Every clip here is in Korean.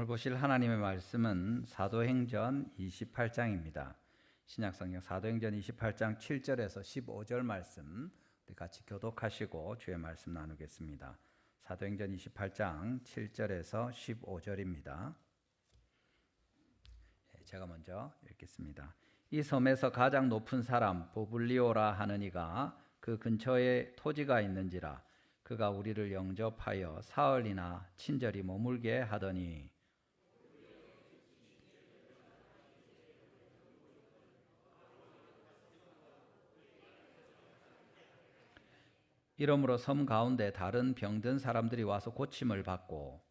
보실 하나님의 말씀은 사도행전 28장입니다. 신약성경 사도행전 28장 7절에서 15절 말씀 우리 같이 교독하시고 주의 말씀 나누겠습니다. 사도행전 28장 7절에서 15절입니다. 제가 먼저 읽겠습니다. 이 섬에서 가장 높은 사람 보블리오라 하는 이가 그 근처에 토지가 있는지라 그가 우리를 영접하여 사흘이나 친절히 머물게 하더니 이러므로 섬 가운데 다른 병든 사람들이 와서 고침을 받고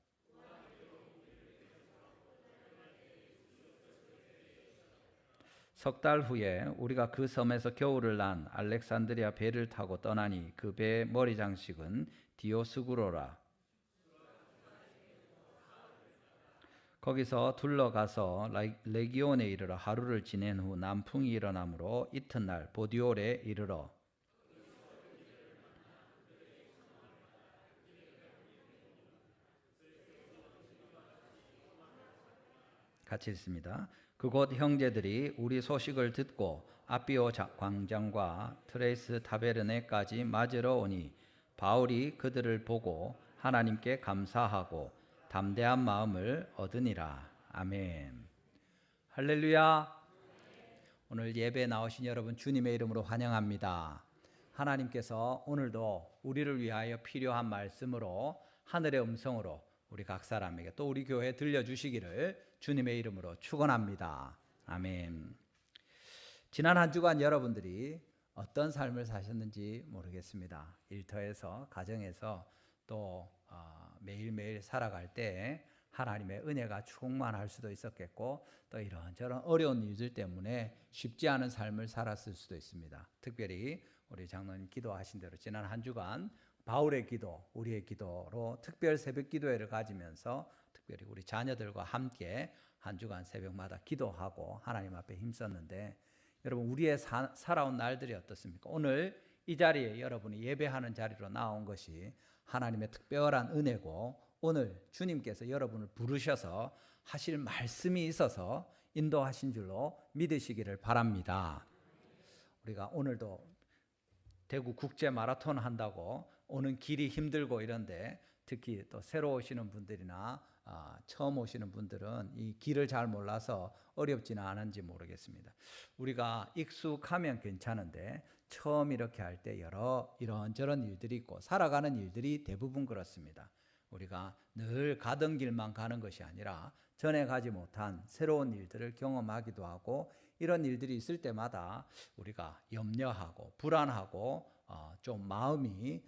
석 달 후에 우리가 그 섬에서 겨울을 난 알렉산드리아 배를 타고 떠나니 그 배의 머리 장식은 디오스구로라. 거기서 둘러가서 레기온에 이르러 하루를 지낸 후 남풍이 일어나므로 이튿날 보디올에 이르러 같이 읽습니다. 그곳 형제들이 우리 소식을 듣고 아비오 광장과 트레이스 타베르네까지 맞으러 오니 바울이 그들을 보고 하나님께 감사하고 담대한 마음을 얻으니라. 아멘. 할렐루야. 오늘 예배에 나오신 여러분 주님의 이름으로 환영합니다. 하나님께서 오늘도 우리를 위하여 필요한 말씀으로 하늘의 음성으로 우리 각 사람에게 또 우리 교회에 들려주시기를 주님의 이름으로 축원합니다. 아멘. 지난 한 주간 여러분들이 어떤 삶을 사셨는지 모르겠습니다. 일터에서, 가정에서 또 매일매일 살아갈 때 하나님의 은혜가 충만할 수도 있었겠고 또 이런저런 어려운 일들 때문에 쉽지 않은 삶을 살았을 수도 있습니다. 특별히 우리 장로님 기도하신 대로 지난 한 주간 바울의 기도, 우리의 기도로 특별 새벽 기도회를 가지면서 특별히 우리 자녀들과 함께 한 주간 새벽마다 기도하고 하나님 앞에 힘썼는데 여러분 우리의 살아온 날들이 어떻습니까? 오늘 이 자리에 여러분이 예배하는 자리로 나온 것이 하나님의 특별한 은혜고 오늘 주님께서 여러분을 부르셔서 하실 말씀이 있어서 인도하신 줄로 믿으시기를 바랍니다. 우리가 오늘도 대구 국제 마라톤 한다고 오는 길이 힘들고 이런데 특히 또 새로 오시는 분들이나 처음 오시는 분들은 이 길을 잘 몰라서 어렵지는 않은지 모르겠습니다. 우리가 익숙하면 괜찮은데 처음 이렇게 할 때 이런저런 일들이 있고 살아가는 일들이 대부분 그렇습니다. 우리가 늘 가던 길만 가는 것이 아니라 전에 가지 못한 새로운 일들을 경험하기도 하고 이런 일들이 있을 때마다 우리가 염려하고 불안하고 좀 마음이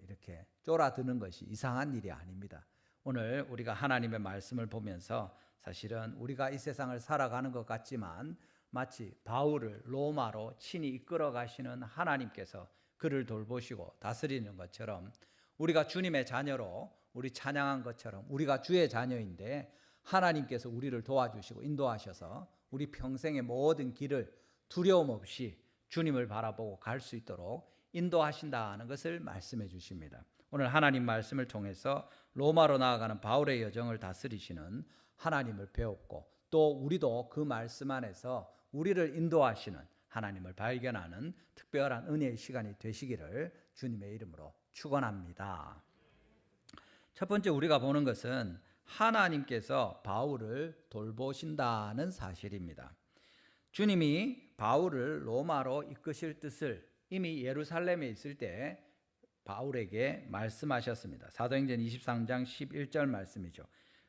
이렇게 쫄아드는 것이 이상한 일이 아닙니다. 오늘 우리가 하나님의 말씀을 보면서 사실은 우리가 이 세상을 살아가는 것 같지만 마치 바울을 로마로 친히 이끌어 가시는 하나님께서 그를 돌보시고 다스리는 것처럼 우리가 주님의 자녀로 우리 찬양한 것처럼 우리가 주의 자녀인데 하나님께서 우리를 도와주시고 인도하셔서 우리 평생의 모든 길을 두려움 없이 주님을 바라보고 갈 수 있도록 인도하신다는 것을 말씀해 주십니다. 오늘 하나님 말씀을 통해서 로마로 나아가는 바울의 여정을 다스리시는 하나님을 배웠고 또 우리도 그 말씀 안에서 우리를 인도하시는 하나님을 발견하는 특별한 은혜의 시간이 되시기를 주님의 이름으로 축원합니다. 첫 번째 우리가 보는 것은 하나님께서 바울을 돌보신다는 사실입니다. 주님이 바울을 로마로 이끄실 뜻을 이미 예루살렘에 있을 때 바울에게 말씀하셨습니다. 사도행전 23장 11절 말씀이죠.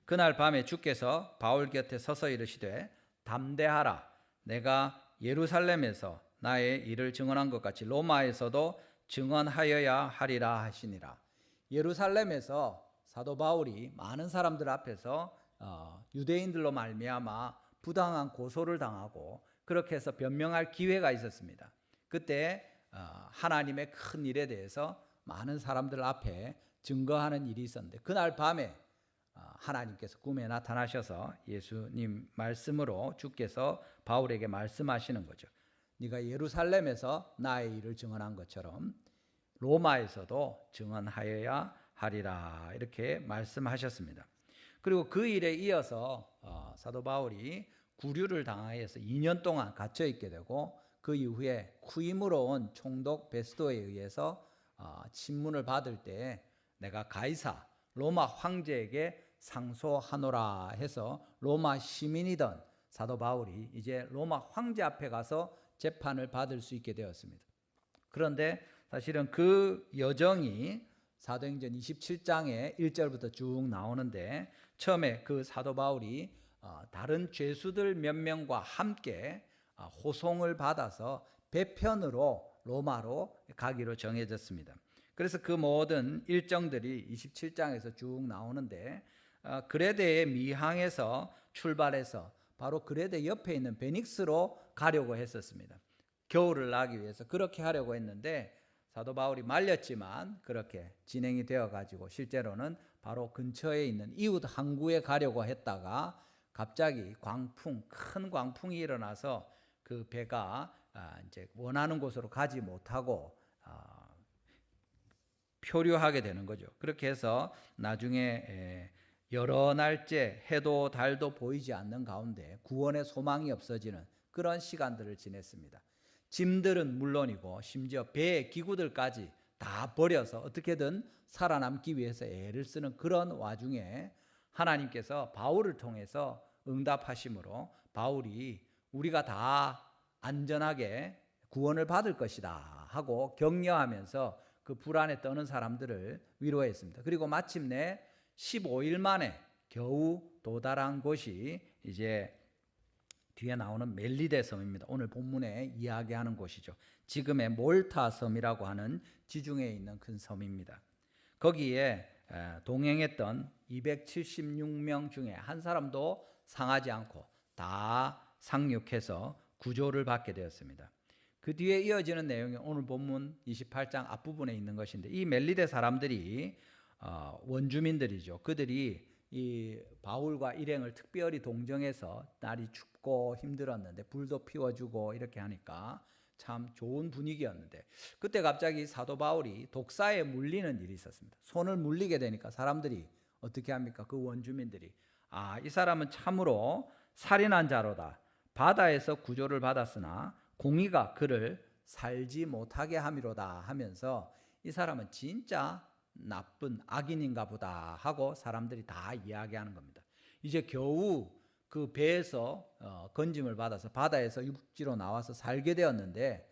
그날 밤에 주께서 바울 곁에 서서 이르시되 담대하라. 내가 예루살렘에서 나의 일을 증언한 것 같이 로마에서도 증언하여야 하리라 하시니라. 예루살렘에서 사도 바울이 많은 사람들 앞에서 유대인들로 말미암아 부당한 고소를 당하고 그렇게 해서 변명할 기회가 있었습니다. 그때 하나님의 큰 일에 대해서 많은 사람들 앞에 증거하는 일이 있었는데 그날 밤에 하나님께서 꿈에 나타나셔서 예수님 말씀으로 주께서 바울에게 말씀하시는 거죠. 네가 예루살렘에서 나의 일을 증언한 것처럼 로마에서도 증언하여야 하리라 이렇게 말씀하셨습니다. 그리고 그 일에 이어서 사도 바울이 구류를 당하여서 2년 동안 갇혀 있게 되고 그 이후에 후임으로 온 총독 베스도에 의해서 친문을 받을 때 내가 가이사 로마 황제에게 상소하노라 해서 로마 시민이던 사도 바울이 이제 로마 황제 앞에 가서 재판을 받을 수 있게 되었습니다. 그런데 사실은 그 여정이 사도행전 27장에 1절부터 쭉 나오는데 처음에 그 사도 바울이 다른 죄수들 몇 명과 함께 호송을 받아서 배편으로 로마로 가기로 정해졌습니다. 그래서 그 모든 일정들이 27장에서 쭉 나오는데 그레데의 미항에서 출발해서 바로 그레데 옆에 있는 베닉스로 가려고 했었습니다. 겨울을 나기 위해서 그렇게 하려고 했는데 사도 바울이 말렸지만 그렇게 진행이 되어 가지고 실제로는 바로 근처에 있는 이웃 항구에 가려고 했다가 갑자기 큰 광풍이 일어나서 그 배가 이제 원하는 곳으로 가지 못하고 표류하게 되는 거죠. 그렇게 해서 나중에 여러 날째 해도 달도 보이지 않는 가운데 구원의 소망이 없어지는 그런 시간들을 지냈습니다. 짐들은 물론이고 심지어 배의 기구들까지 다 버려서 어떻게든 살아남기 위해서 애를 쓰는 그런 와중에 하나님께서 바울을 통해서 응답하심으로 바울이 우리가 다 안전하게 구원을 받을 것이다 하고 격려하면서 그 불안에 떠는 사람들을 위로했습니다. 그리고 마침내 15일 만에 겨우 도달한 곳이 이제 뒤에 나오는 멜리데 섬입니다. 오늘 본문에 이야기하는 곳이죠. 지금의 몰타 섬이라고 하는 지중해에 있는 큰 섬입니다. 거기에 동행했던 276명 중에 한 사람도 상하지 않고 다 상륙해서 구조를 받게 되었습니다. 그 뒤에 이어지는 내용이 오늘 본문 28장 앞부분에 있는 것인데 이 멜리데 사람들이 원주민들이죠. 그들이 이 바울과 일행을 특별히 동정해서 날이 춥고 힘들었는데 불도 피워주고 이렇게 하니까 참 좋은 분위기였는데 그때 갑자기 사도 바울이 독사에 물리는 일이 있었습니다. 손을 물리게 되니까 사람들이 어떻게 합니까? 그 원주민들이 이 사람은 참으로 살인한 자로다. 바다에서 구조를 받았으나 공의가 그를 살지 못하게 함이로다 하면서 이 사람은 진짜 나쁜 악인인가 보다 하고 사람들이 다 이야기하는 겁니다. 이제 겨우 그 배에서 건짐을 받아서 바다에서 육지로 나와서 살게 되었는데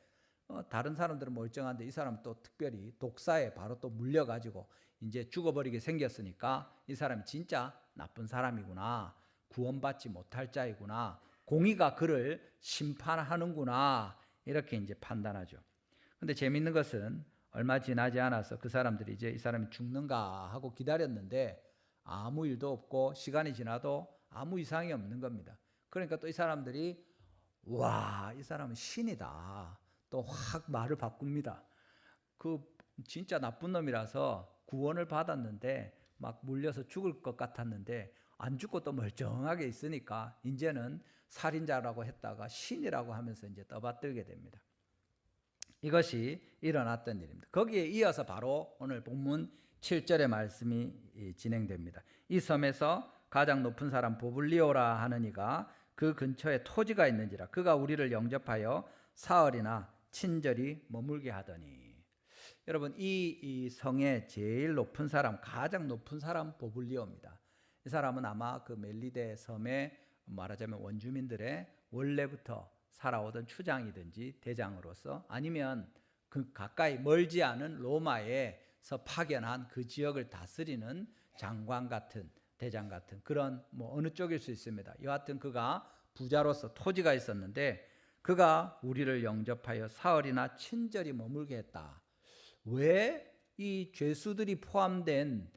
다른 사람들은 멀쩡한데 이 사람은 또 특별히 독사에 바로 또 물려가지고 이제 죽어버리게 생겼으니까 이 사람이 진짜 나쁜 사람이구나, 구원받지 못할 자이구나, 공의가 그를 심판하는구나 이렇게 이제 판단하죠. 근데 재밌는 것은 얼마 지나지 않아서 그 사람들이 이제 이 사람이 죽는가 하고 기다렸는데 아무 일도 없고 시간이 지나도 아무 이상이 없는 겁니다. 그러니까 또 이 사람들이 와, 이 사람은 신이다. 또 확 말을 바꿉니다. 그 진짜 나쁜 놈이라서 구원을 받았는데 막 물려서 죽을 것 같았는데 안 죽고 또 멀쩡하게 있으니까 이제는 살인자라고 했다가 신이라고 하면서 이제 떠받들게 됩니다. 이것이 일어났던 일입니다. 거기에 이어서 바로 오늘 본문 7절의 말씀이 진행됩니다. 이 섬에서 가장 높은 사람 보블리오라 하는 이가 그 근처에 토지가 있는지라 그가 우리를 영접하여 사흘이나 친절히 머물게 하더니. 여러분 이 성의 제일 높은 사람, 가장 높은 사람 보블리오입니다. 이 사람은 아마 그 멜리데 섬에 말하자면 원주민들의 원래부터 살아오던 추장이든지 대장으로서 아니면 그 가까이 멀지 않은 로마에서 파견한 그 지역을 다스리는 장관 같은 대장 같은 그런 어느 쪽일 수 있습니다. 여하튼 그가 부자로서 토지가 있었는데 그가 우리를 영접하여 사흘이나 친절히 머물게 했다. 왜 이 죄수들이 포함된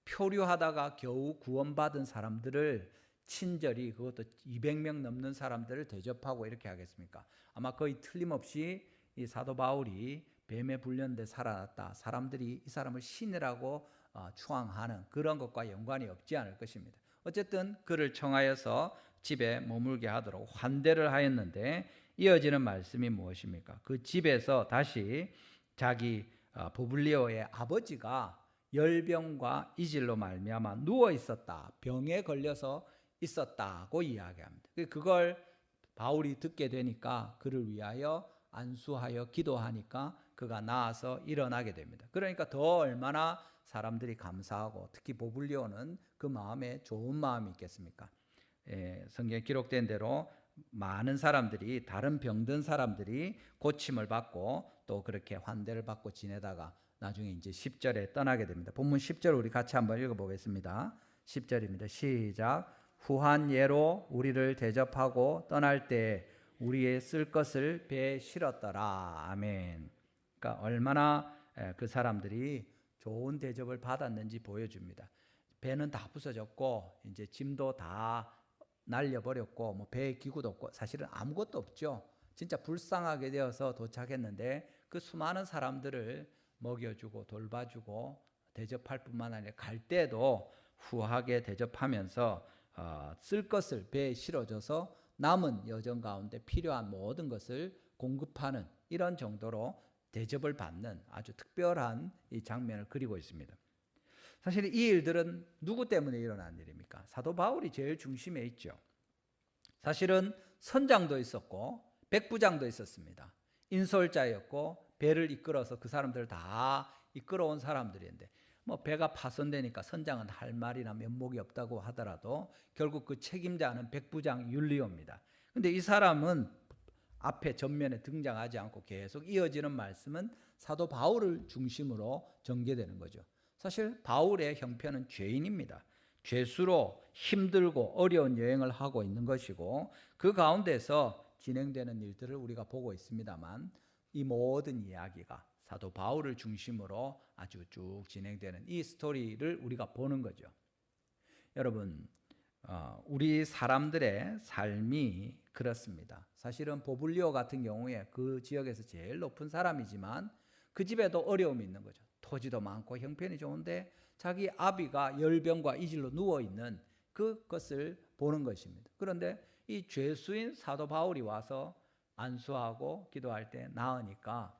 표류하다가 겨우 구원받은 사람들을 친절히 그것도 200명 넘는 사람들을 대접하고 이렇게 하겠습니까? 아마 거의 틀림없이 이 사도 바울이 뱀에 불렸는데 살아났다. 사람들이 이 사람을 신이라고 추앙하는 그런 것과 연관이 없지 않을 것입니다. 어쨌든 그를 청하여서 집에 머물게 하도록 환대를 하였는데 이어지는 말씀이 무엇입니까? 그 집에서 다시 자기 보블리오의 아버지가 열병과 이질로 말미암아 누워 있었다. 병에 걸려서 있었다고 이야기합니다. 그걸 바울이 듣게 되니까 그를 위하여 안수하여 기도하니까 그가 나아서 일어나게 됩니다. 그러니까 더 얼마나 사람들이 감사하고 특히 보블리오는 그 마음에 좋은 마음이 있겠습니까? 성경에 기록된 대로 많은 사람들이, 다른 병든 사람들이 고침을 받고 또 그렇게 환대를 받고 지내다가 나중에 이제 10절에 떠나게 됩니다. 본문 10절 우리 같이 한번 읽어보겠습니다. 10절입니다. 시작. 후한 예로 우리를 대접하고 떠날 때 우리의 쓸 것을 배에 실었더라. 아멘. 그러니까 얼마나 그 사람들이 좋은 대접을 받았는지 보여줍니다. 배는 다 부서졌고 이제 짐도 다 날려버렸고 뭐 배에 기구도 없고 사실은 아무것도 없죠. 진짜 불쌍하게 되어서 도착했는데 그 수많은 사람들을 먹여주고 돌봐주고 대접할 뿐만 아니라 갈 때도 후하게 대접하면서 쓸 것을 배에 실어줘서 남은 여정 가운데 필요한 모든 것을 공급하는 이런 정도로 대접을 받는 아주 특별한 이 장면을 그리고 있습니다. 사실 이 일들은 누구 때문에 일어난 일입니까? 사도 바울이 제일 중심에 있죠. 사실은 선장도 있었고 백부장도 있었습니다. 인솔자였고 배를 이끌어서 그 사람들을 다 이끌어온 사람들인데 뭐 배가 파손되니까 선장은 할 말이나 면목이 없다고 하더라도 결국 그 책임자는 백부장 율리오입니다. 근데 이 사람은 앞에 전면에 등장하지 않고 계속 이어지는 말씀은 사도 바울을 중심으로 전개되는 거죠. 사실 바울의 형편은 죄인입니다. 죄수로 힘들고 어려운 여행을 하고 있는 것이고 그 가운데서 진행되는 일들을 우리가 보고 있습니다만 이 모든 이야기가 사도 바울을 중심으로 아주 쭉 진행되는 이 스토리를 우리가 보는 거죠. 여러분, 우리 사람들의 삶이 그렇습니다. 사실은 보블리오 같은 경우에 그 지역에서 제일 높은 사람이지만 그 집에도 어려움이 있는 거죠. 토지도 많고 형편이 좋은데 자기 아비가 열병과 이질로 누워있는 그것을 보는 것입니다. 그런데 이 죄수인 사도 바울이 와서 안수하고 기도할 때 나으니까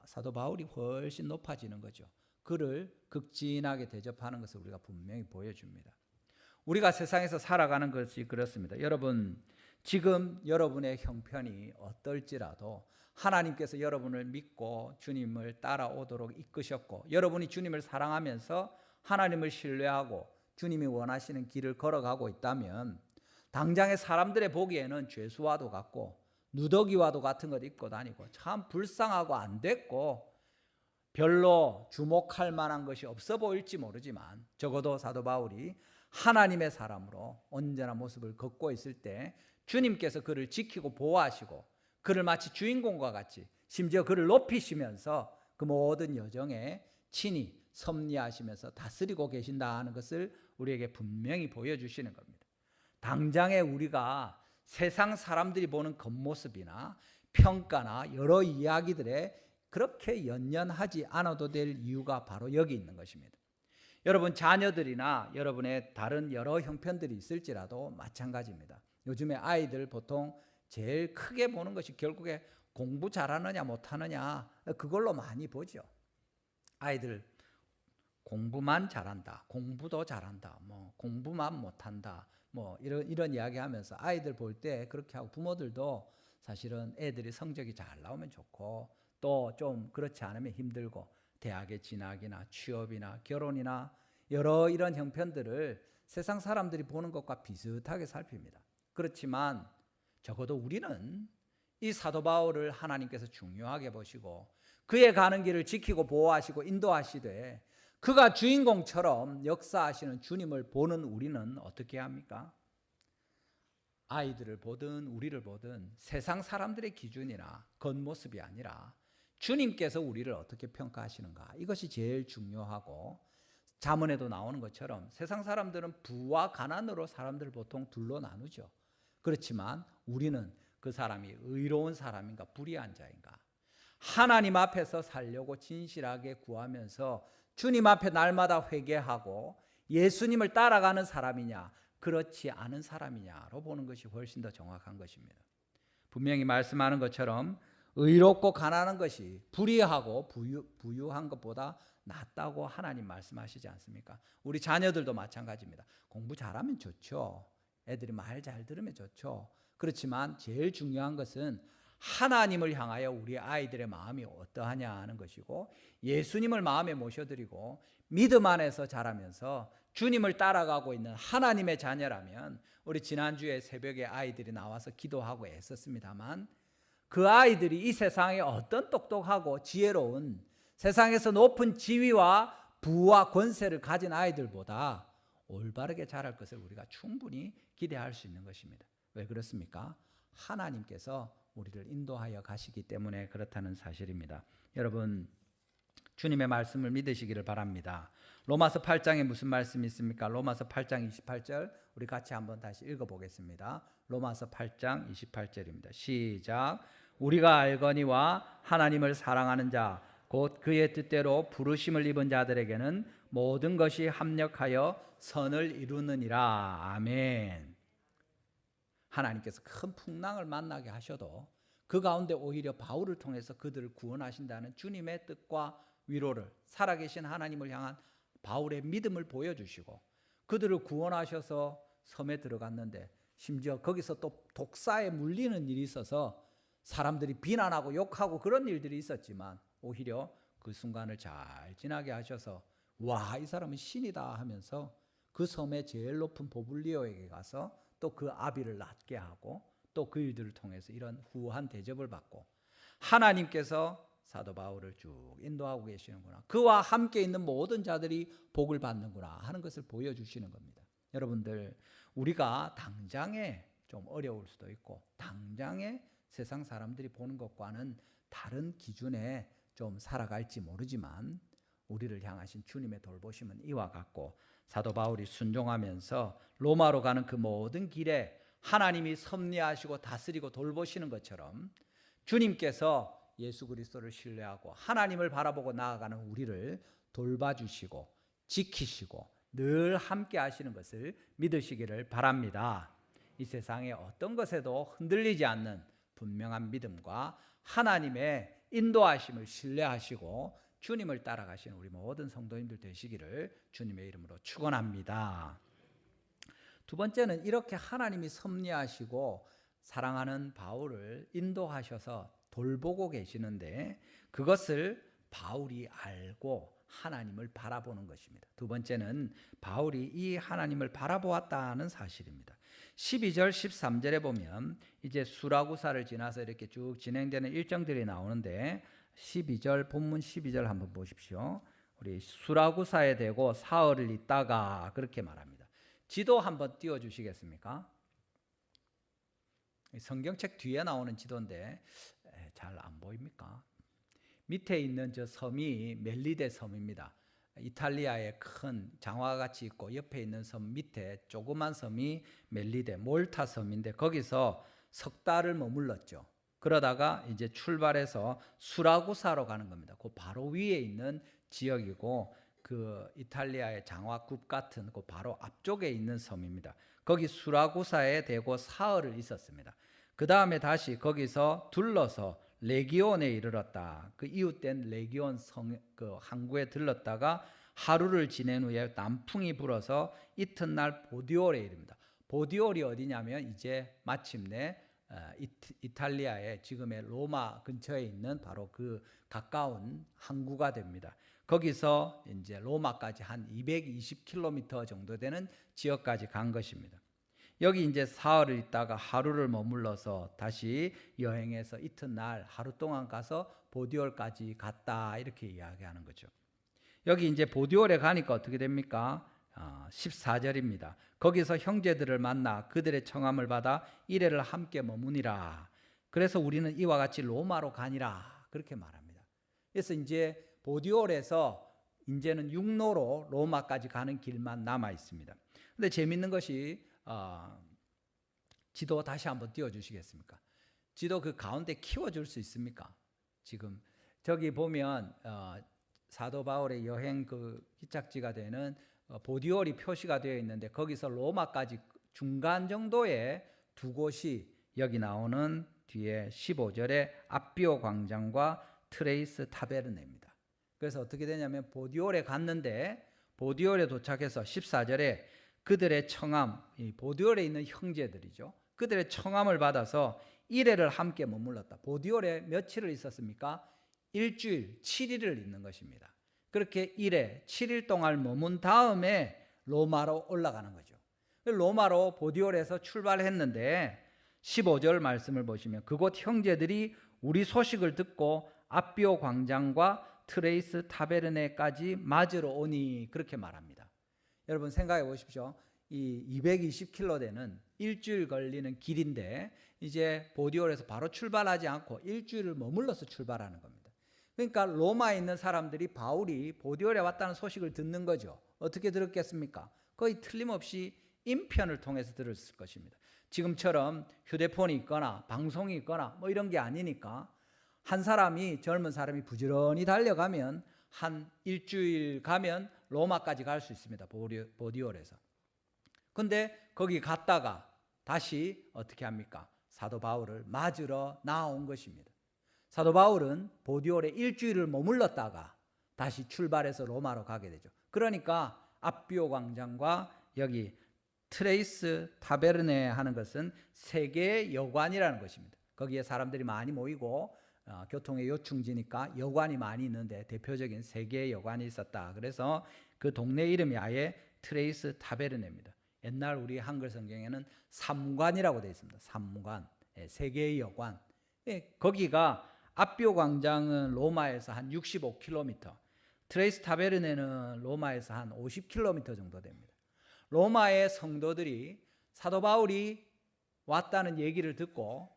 사도 바울이 훨씬 높아지는 거죠. 그를 극진하게 대접하는 것을 우리가 분명히 보여줍니다. 우리가 세상에서 살아가는 것이 그렇습니다. 여러분, 지금 여러분의 형편이 어떨지라도 하나님께서 여러분을 믿고 주님을 따라오도록 이끄셨고 여러분이 주님을 사랑하면서 하나님을 신뢰하고 주님이 원하시는 길을 걸어가고 있다면 당장의 사람들의 보기에는 죄수와도 같고 누더기와도 같은 것 입고 다니고 참 불쌍하고 안 됐고 별로 주목할 만한 것이 없어 보일지 모르지만 적어도 사도 바울이 하나님의 사람으로 언제나 모습을 걷고 있을 때 주님께서 그를 지키고 보호하시고 그를 마치 주인공과 같이 심지어 그를 높이시면서 그 모든 여정에 친히 섭리하시면서 다스리고 계신다는 것을 우리에게 분명히 보여주시는 겁니다. 당장에 우리가 세상 사람들이 보는 겉모습이나 평가나 여러 이야기들에 그렇게 연연하지 않아도 될 이유가 바로 여기 있는 것입니다. 여러분 자녀들이나 여러분의 다른 여러 형편들이 있을지라도 마찬가지입니다. 요즘에 아이들 보통 제일 크게 보는 것이 결국에 공부 잘하느냐 못하느냐 그걸로 많이 보죠. 아이들 공부만 잘한다, 공부도 잘한다, 뭐 공부만 못한다, 뭐 이런 이야기하면서 아이들 볼 때 그렇게 하고 부모들도 사실은 애들이 성적이 잘 나오면 좋고 또 좀 그렇지 않으면 힘들고 대학에 진학이나 취업이나 결혼이나 여러 이런 형편들을 세상 사람들이 보는 것과 비슷하게 살핍니다. 그렇지만 적어도 우리는 이 사도 바울을 하나님께서 중요하게 보시고 그의 가는 길을 지키고 보호하시고 인도하시되 그가 주인공처럼 역사하시는 주님을 보는 우리는 어떻게 합니까? 아이들을 보든 우리를 보든 세상 사람들의 기준이나 겉모습이 아니라 주님께서 우리를 어떻게 평가하시는가 이것이 제일 중요하고 잠언에도 나오는 것처럼 세상 사람들은 부와 가난으로 사람들을 보통 둘로 나누죠. 그렇지만 우리는 그 사람이 의로운 사람인가 불의한 자인가 하나님 앞에서 살려고 진실하게 구하면서 주님 앞에 날마다 회개하고 예수님을 따라가는 사람이냐 그렇지 않은 사람이냐로 보는 것이 훨씬 더 정확한 것입니다. 분명히 말씀하는 것처럼 의롭고 가난한 것이 불의하고 부유한 것보다 낫다고 하나님 말씀하시지 않습니까? 우리 자녀들도 마찬가지입니다. 공부 잘하면 좋죠. 애들이 말 잘 들으면 좋죠. 그렇지만 제일 중요한 것은 하나님을 향하여 우리 아이들의 마음이 어떠하냐 하는 것이고, 예수님을 마음에 모셔드리고 믿음 안에서 자라면서 주님을 따라가고 있는 하나님의 자녀라면, 우리 지난주에 새벽에 아이들이 나와서 기도하고 애썼습니다만, 그 아이들이 이 세상에 어떤 똑똑하고 지혜로운, 세상에서 높은 지위와 부와 권세를 가진 아이들보다 올바르게 자랄 것을 우리가 충분히 기대할 수 있는 것입니다. 왜 그렇습니까? 하나님께서 우리를 인도하여 가시기 때문에 그렇다는 사실입니다. 여러분, 주님의 말씀을 믿으시기를 바랍니다. 로마서 8장에 무슨 말씀이 있습니까? 로마서 8장 28절 우리 같이 한번 다시 읽어보겠습니다. 로마서 8장 28절입니다. 시작. 우리가 알거니와 하나님을 사랑하는 자 곧 그의 뜻대로 부르심을 입은 자들에게는 모든 것이 합력하여 선을 이루느니라. 아멘. 하나님께서 큰 풍랑을 만나게 하셔도 그 가운데 오히려 바울을 통해서 그들을 구원하신다는 주님의 뜻과 위로를, 살아계신 하나님을 향한 바울의 믿음을 보여주시고, 그들을 구원하셔서 섬에 들어갔는데 심지어 거기서 또 독사에 물리는 일이 있어서 사람들이 비난하고 욕하고 그런 일들이 있었지만, 오히려 그 순간을 잘 지나게 하셔서 와, 이 사람은 신이다 하면서 그 섬의 제일 높은 보블리오에게 가서 또 그 아비를 낫게 하고, 또 그 일들을 통해서 이런 후한 대접을 받고, 하나님께서 사도 바울을 쭉 인도하고 계시는구나, 그와 함께 있는 모든 자들이 복을 받는구나 하는 것을 보여주시는 겁니다. 여러분들, 우리가 당장에 좀 어려울 수도 있고 당장에 세상 사람들이 보는 것과는 다른 기준에 좀 살아갈지 모르지만, 우리를 향하신 주님의 돌보심은 이와 같고, 사도 바울이 순종하면서 로마로 가는 그 모든 길에 하나님이 섭리하시고 다스리고 돌보시는 것처럼, 주님께서 예수 그리스도를 신뢰하고 하나님을 바라보고 나아가는 우리를 돌봐주시고 지키시고 늘 함께 하시는 것을 믿으시기를 바랍니다. 이 세상의 어떤 것에도 흔들리지 않는 분명한 믿음과 하나님의 인도하심을 신뢰하시고 주님을 따라가시는 우리 모든 성도님들 되시기를 주님의 이름으로 축원합니다. 두 번째는, 이렇게 하나님이 섭리하시고 사랑하는 바울을 인도하셔서 돌보고 계시는데, 그것을 바울이 알고 하나님을 바라보는 것입니다. 두 번째는 바울이 이 하나님을 바라보았다는 사실입니다. 12절 13절에 보면 이제 수라구사를 지나서 이렇게 쭉 진행되는 일정들이 나오는데, 12절 본문 12절 한번 보십시오. 우리 수라구사에 대고 사흘을 있다가 그렇게 말합니다. 지도 한번 띄워 주시겠습니까? 성경책 뒤에 나오는 지도인데 잘 안 보입니까? 밑에 있는 저 섬이 멜리데 섬입니다. 이탈리아의 큰 장화가 같이 있고 옆에 있는 섬 밑에 조그만 섬이 멜리데, 몰타 섬인데, 거기서 석 달을 머물렀죠. 그러다가 이제 출발해서 수라구사로 가는 겁니다. 그 바로 위에 있는 지역이고, 그 이탈리아의 장화굽 같은 그 바로 앞쪽에 있는 섬입니다. 거기 수라구사에 대고 사흘을 있었습니다. 그 다음에 다시 거기서 둘러서 레기온에 이르렀다. 그 이웃된 레기온 그 항구에 들렀다가 하루를 지낸 후에 남풍이 불어서 이튿날 보디올에 이릅니다. 보디올이 어디냐면 이제 마침내 이탈리아의 지금의 로마 근처에 있는 바로 그 가까운 항구가 됩니다. 거기서 이제 로마까지 한 220km 정도 되는 지역까지 간 것입니다. 여기 이제 사흘을 있다가 하루를 머물러서 다시 여행해서 이튿날 하루 동안 가서 보디올까지 갔다, 이렇게 이야기하는 거죠. 여기 이제 보디올에 가니까 어떻게 됩니까? 14절입니다. 거기서 형제들을 만나 그들의 청함을 받아 이레를 함께 머무니라. 그래서 우리는 이와 같이 로마로 가니라, 그렇게 말합니다. 그래서 이제 보디올에서 이제는 육로로 로마까지 가는 길만 남아 있습니다. 근데 재밌는 것이 지도 다시 한번 띄워주시겠습니까? 지도 그 가운데 키워줄 수 있습니까? 지금 저기 보면 사도 바울의 여행 그 기착지가 되는 보디올이 표시가 되어 있는데, 거기서 로마까지 중간 정도의 두 곳이 여기 나오는 뒤에 15절에 아비오 광장과 트레이스 타베르네입니다. 그래서 어떻게 되냐면 보디올에 갔는데 보디올에 도착해서 14절에 그들의 청함, 이 보디올에 있는 형제들이죠. 그들의 청함을 받아서 이레를 함께 머물렀다. 보디올에 며칠을 있었습니까? 일주일, 7일을 있는 것입니다. 그렇게 이레, 7일 동안 머문 다음에 로마로 올라가는 거죠. 로마로 보디올에서 출발했는데 15절 말씀을 보시면 그곳 형제들이 우리 소식을 듣고 아비오 광장과 트레이스 타베르네까지 맞으러 오니 그렇게 말합니다. 여러분 생각해 보십시오. 이 220km 되는 일주일 걸리는 길인데 이제 보디올에서 바로 출발하지 않고 일주일을 머물러서 출발하는 겁니다. 그러니까 로마에 있는 사람들이 바울이 보디올에 왔다는 소식을 듣는 거죠. 어떻게 들었겠습니까? 거의 틀림없이 인편을 통해서 들었을 것입니다. 지금처럼 휴대폰이 있거나 방송이 있거나 뭐 이런 게 아니니까 한 사람이 젊은 사람이 부지런히 달려가면 한 일주일 가면 로마까지 갈 수 있습니다. 보디올에서. 근데 거기 갔다가 다시 어떻게 합니까? 사도 바울을 맞으러 나온 것입니다. 사도 바울은 보디올에 일주일을 머물렀다가 다시 출발해서 로마로 가게 되죠. 그러니까 아비오 광장과 여기 트레이스 타베르네 하는 것은 세 개의 여관이라는 것입니다. 거기에 사람들이 많이 모이고 교통의 요충지니까 여관이 많이 있는데 대표적인 세 개의 여관이 있었다. 그래서 그 동네 이름이 아예 트레이스 타베르네입니다. 옛날 우리 한글 성경에는 삼관이라고 되어 있습니다. 삼관, 세 개의 여관. 거기가 아비오 광장은 로마에서 한 65km, 트레이스 타베르네는 로마에서 한 50km 정도 됩니다. 로마의 성도들이 사도 바울이 왔다는 얘기를 듣고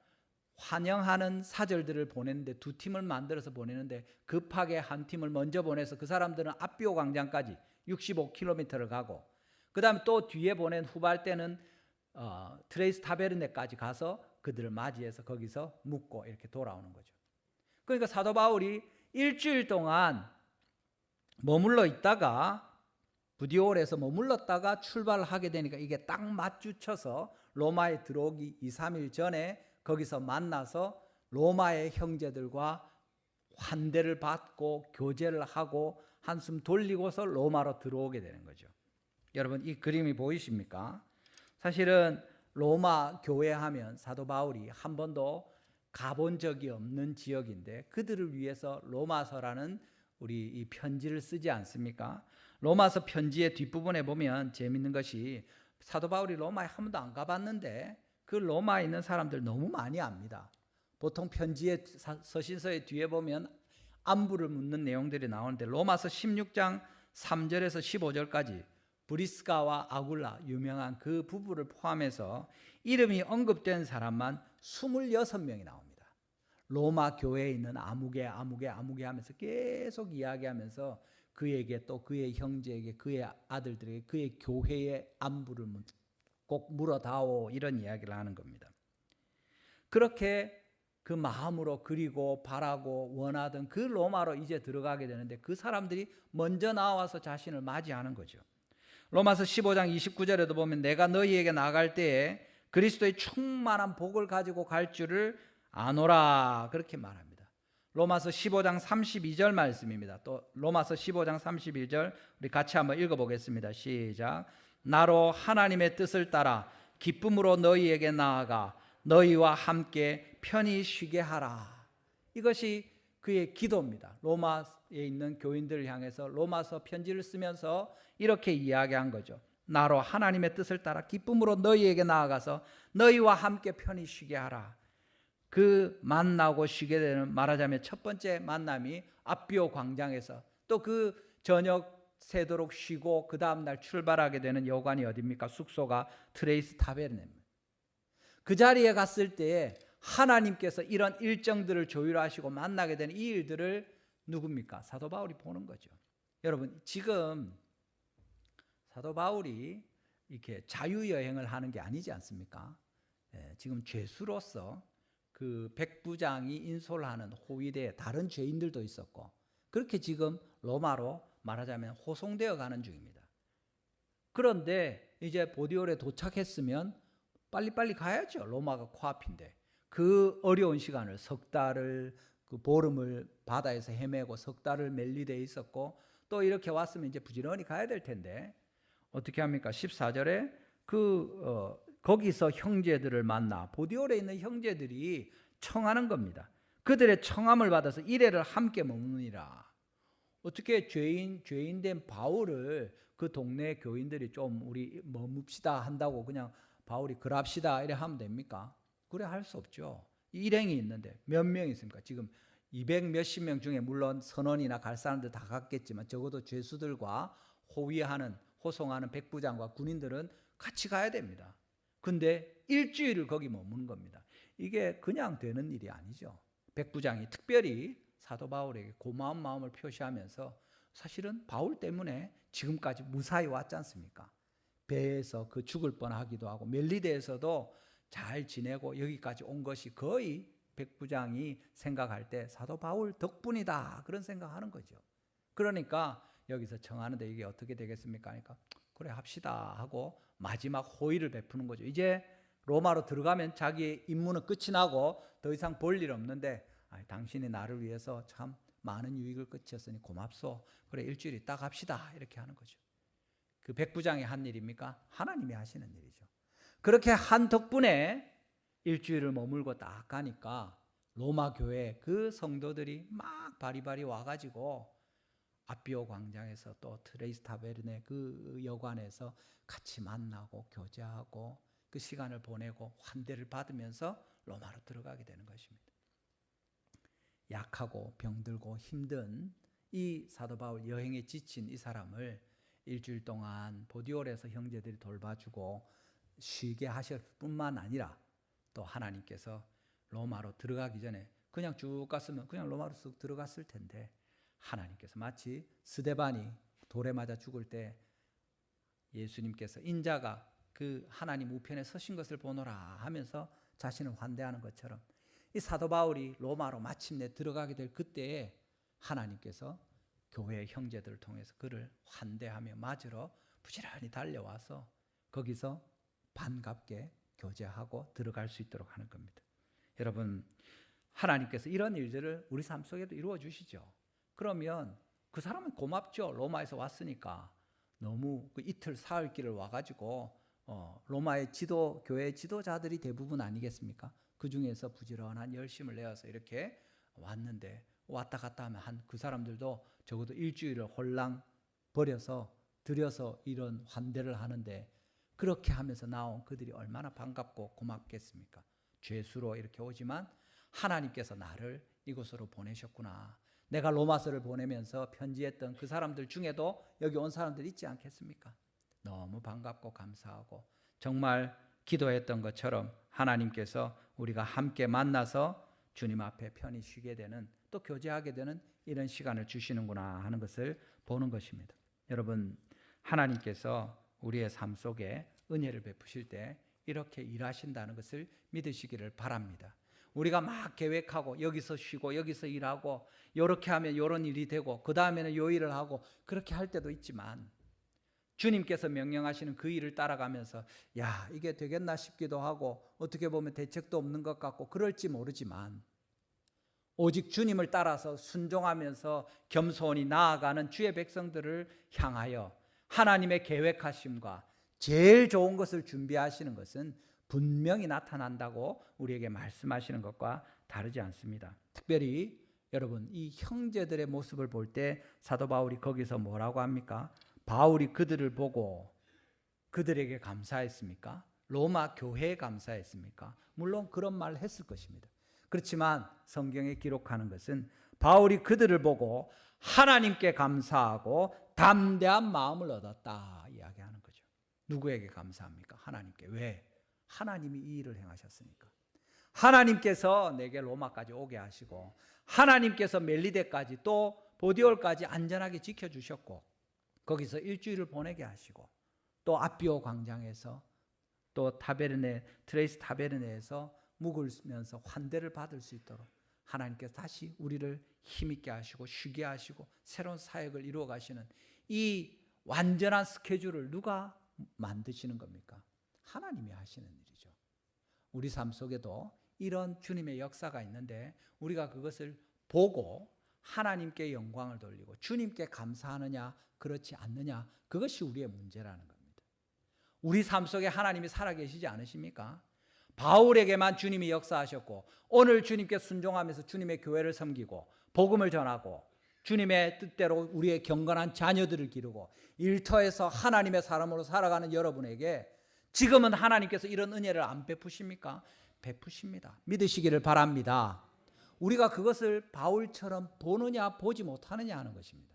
환영하는 사절들을 보냈는데 두 팀을 만들어서 보내는데 급하게 한 팀을 먼저 보내서 그 사람들은 아비오 광장까지 65km를 가고 그 다음에 또 뒤에 보낸 후발대는 트레이스 타베르네까지 가서 그들을 맞이해서 거기서 묵고 이렇게 돌아오는 거죠. 그러니까 사도 바울이 일주일 동안 머물러 있다가 보디올에서 머물렀다가 출발하게 되니까 이게 딱 맞추쳐서 로마에 들어오기 2, 3일 전에 거기서 만나서 로마의 형제들과 환대를 받고 교제를 하고 한숨 돌리고서 로마로 들어오게 되는 거죠. 여러분 이 그림이 보이십니까? 사실은 로마 교회 하면 사도 바울이 한 번도 가본 적이 없는 지역인데 그들을 위해서 로마서라는 우리 이 편지를 쓰지 않습니까? 로마서 편지의 뒷부분에 보면 재밌는 것이 사도 바울이 로마에 한 번도 안 가봤는데 그 로마에 있는 사람들 너무 많이 압니다. 보통 편지의 서신서의 뒤에 보면 안부를 묻는 내용들이 나오는데 로마서 16장 3절에서 15절까지 브리스가와 아굴라 유명한 그 부부를 포함해서 이름이 언급된 사람만 26명이 나옵니다. 로마 교회에 있는 아무개 하면서 계속 이야기하면서 그에게 또 그의 형제에게 그의 아들들에게 그의 교회의 안부를 꼭 물어다오 이런 이야기를 하는 겁니다. 그렇게 그 마음으로 그리고 바라고 원하던 그 로마로 이제 들어가게 되는데 그 사람들이 먼저 나와서 자신을 맞이하는 거죠. 로마서 15장 29절에도 보면 내가 너희에게 나갈 때에 그리스도의 충만한 복을 가지고 갈 줄을 아노라 그렇게 말합니다. 로마서 15장 32절 말씀입니다. 또 로마서 15장 31절 우리 같이 한번 읽어보겠습니다. 시작. 나로 하나님의 뜻을 따라 기쁨으로 너희에게 나아가 너희와 함께 편히 쉬게 하라. 이것이 그의 기도입니다. 로마에 있는 교인들을 향해서 로마서 편지를 쓰면서 이렇게 이야기한 거죠. 나로 하나님의 뜻을 따라 기쁨으로 너희에게 나아가서 너희와 함께 편히 쉬게 하라. 그 만나고 쉬게 되는 말하자면 첫 번째 만남이 아비오 광장에서 또 그 저녁 새도록 쉬고 그 다음날 출발하게 되는 여관이 어디입니까? 숙소가 트레이스 타베르네입니다. 그 자리에 갔을 때에 하나님께서 이런 일정들을 조율하시고 만나게 되는 이 일들을 누굽니까? 사도 바울이 보는 거죠. 여러분 지금 사도 바울이 이렇게 자유여행을 하는 게 아니지 않습니까? 지금 죄수로서 그 백부장이 인솔하는 호위대에 다른 죄인들도 있었고 그렇게 지금 로마로 말하자면 호송되어 가는 중입니다. 그런데 이제 보디올에 도착했으면 빨리빨리 가야죠. 로마가 코앞인데 그 어려운 시간을 석 달을 그 보름을 바다에서 헤매고 석 달을 멜리대에 있었고 또 이렇게 왔으면 이제 부지런히 가야 될 텐데 어떻게 합니까? 14절에 거기서 형제들을 만나 보디올에 있는 형제들이 청하는 겁니다. 그들의 청함을 받아서 이레를 함께 머무니라. 어떻게 죄인된 바울을 그 동네 교인들이 좀 우리 머뭅시다 한다고 그냥 바울이 그럽시다 이래 하면 됩니까? 그래 할 수 없죠. 일행이 있는데 몇 명 있습니까? 지금 200 몇십 명 중에 물론 선원이나 갈 사람들 다 갔겠지만 적어도 죄수들과 호송하는 백부장과 군인들은 같이 가야 됩니다. 근데 일주일을 거기 머무는 겁니다. 이게 그냥 되는 일이 아니죠. 백부장이 특별히 사도 바울에게 고마운 마음을 표시하면서 사실은 바울 때문에 지금까지 무사히 왔지 않습니까? 배에서 그 죽을 뻔하기도 하고 멜리데에서도 잘 지내고 여기까지 온 것이 거의 백부장이 생각할 때 사도 바울 덕분이다 그런 생각하는 거죠. 그러니까 여기서 청하는데 이게 어떻게 되겠습니까? 그러니까 그래 합시다 하고 마지막 호의를 베푸는 거죠. 이제 로마로 들어가면 자기의 임무는 끝이 나고 더 이상 볼 일 없는데 당신이 나를 위해서 참 많은 유익을 끼쳤으니 고맙소. 그래 일주일 있다 갑시다 이렇게 하는 거죠. 그 백부장이 한 일입니까? 하나님이 하시는 일이죠. 그렇게 한 덕분에 일주일을 머물고 딱 가니까 로마 교회 그 성도들이 막 바리바리 와가지고 아비오 광장에서 또 트레이스 타베르네 그 여관에서 같이 만나고 교제하고 그 시간을 보내고 환대를 받으면서 로마로 들어가게 되는 것입니다. 약하고 병들고 힘든 이 사도 바울 여행에 지친 이 사람을 일주일 동안 보디올에서 형제들이 돌봐주고 쉬게 하실 뿐만 아니라 또 하나님께서 로마로 들어가기 전에 그냥 쭉 갔으면 그냥 로마로 쑥 들어갔을 텐데 하나님께서 마치 스데반이 돌에 맞아 죽을 때 예수님께서 인자가 그 하나님 우편에 서신 것을 보노라 하면서 자신을 환대하는 것처럼 이 사도 바울이 로마로 마침내 들어가게 될 그때에 하나님께서 교회 형제들을 통해서 그를 환대하며 맞으러 부지런히 달려와서 거기서 반갑게 교제하고 들어갈 수 있도록 하는 겁니다. 여러분, 하나님께서 이런 일들을 우리 삶 속에도 이루어 주시죠. 그러면 그 사람은 고맙죠. 로마에서 왔으니까 너무 그 이틀 사흘 길을 와가지고 로마의 교회 지도자들이 대부분 아니겠습니까? 그 중에서 부지런한 열심을 내어서 이렇게 왔는데 왔다 갔다 하면 그 사람들도 적어도 일주일을 홀랑 들여서 이런 환대를 하는데 그렇게 하면서 나온 그들이 얼마나 반갑고 고맙겠습니까? 죄수로 이렇게 오지만 하나님께서 나를 이곳으로 보내셨구나. 내가 로마서를 보내면서 편지했던 그 사람들 중에도 여기 온 사람들 있지 않겠습니까? 너무 반갑고 감사하고 정말 기도했던 것처럼 하나님께서 우리가 함께 만나서 주님 앞에 편히 쉬게 되는 또 교제하게 되는 이런 시간을 주시는구나 하는 것을 보는 것입니다. 여러분, 하나님께서 우리의 삶 속에 은혜를 베푸실 때 이렇게 일하신다는 것을 믿으시기를 바랍니다. 우리가 막 계획하고 여기서 쉬고 여기서 일하고 이렇게 하면 이런 일이 되고 그 다음에는 요 일을 하고 그렇게 할 때도 있지만 주님께서 명령하시는 그 일을 따라가면서 야 이게 되겠나 싶기도 하고 어떻게 보면 대책도 없는 것 같고 그럴지 모르지만 오직 주님을 따라서 순종하면서 겸손히 나아가는 주의 백성들을 향하여 하나님의 계획하심과 제일 좋은 것을 준비하시는 것은 분명히 나타난다고 우리에게 말씀하시는 것과 다르지 않습니다. 특별히 여러분 이 형제들의 모습을 볼 때 사도 바울이 거기서 뭐라고 합니까? 바울이 그들을 보고 그들에게 감사했습니까? 로마 교회에 감사했습니까? 물론 그런 말을 했을 것입니다. 그렇지만 성경에 기록하는 것은 바울이 그들을 보고 하나님께 감사하고 담대한 마음을 얻었다 이야기하는 거죠. 누구에게 감사합니까? 하나님께. 왜? 하나님이 이 일을 행하셨으니까. 하나님께서 내게 로마까지 오게 하시고 하나님께서 멜리데까지 또 보디올까지 안전하게 지켜주셨고 거기서 일주일을 보내게 하시고 또 아비오 광장에서 또 트레이스 타베르네에서 묵으면서 환대를 받을 수 있도록 하나님께서 다시 우리를 힘있게 하시고 쉬게 하시고 새로운 사역을 이루어 가시는 이 완전한 스케줄을 누가 만드시는 겁니까? 하나님이 하시는 일이죠. 우리 삶 속에도 이런 주님의 역사가 있는데 우리가 그것을 보고 하나님께 영광을 돌리고 주님께 감사하느냐 그렇지 않느냐, 그것이 우리의 문제라는 겁니다. 우리 삶 속에 하나님이 살아계시지 않으십니까? 바울에게만 주님이 역사하셨고 오늘 주님께 순종하면서 주님의 교회를 섬기고 복음을 전하고 주님의 뜻대로 우리의 경건한 자녀들을 기르고 일터에서 하나님의 사람으로 살아가는 여러분에게 지금은 하나님께서 이런 은혜를 안 베푸십니까? 베푸십니다. 믿으시기를 바랍니다. 우리가 그것을 바울처럼 보느냐 보지 못하느냐 하는 것입니다.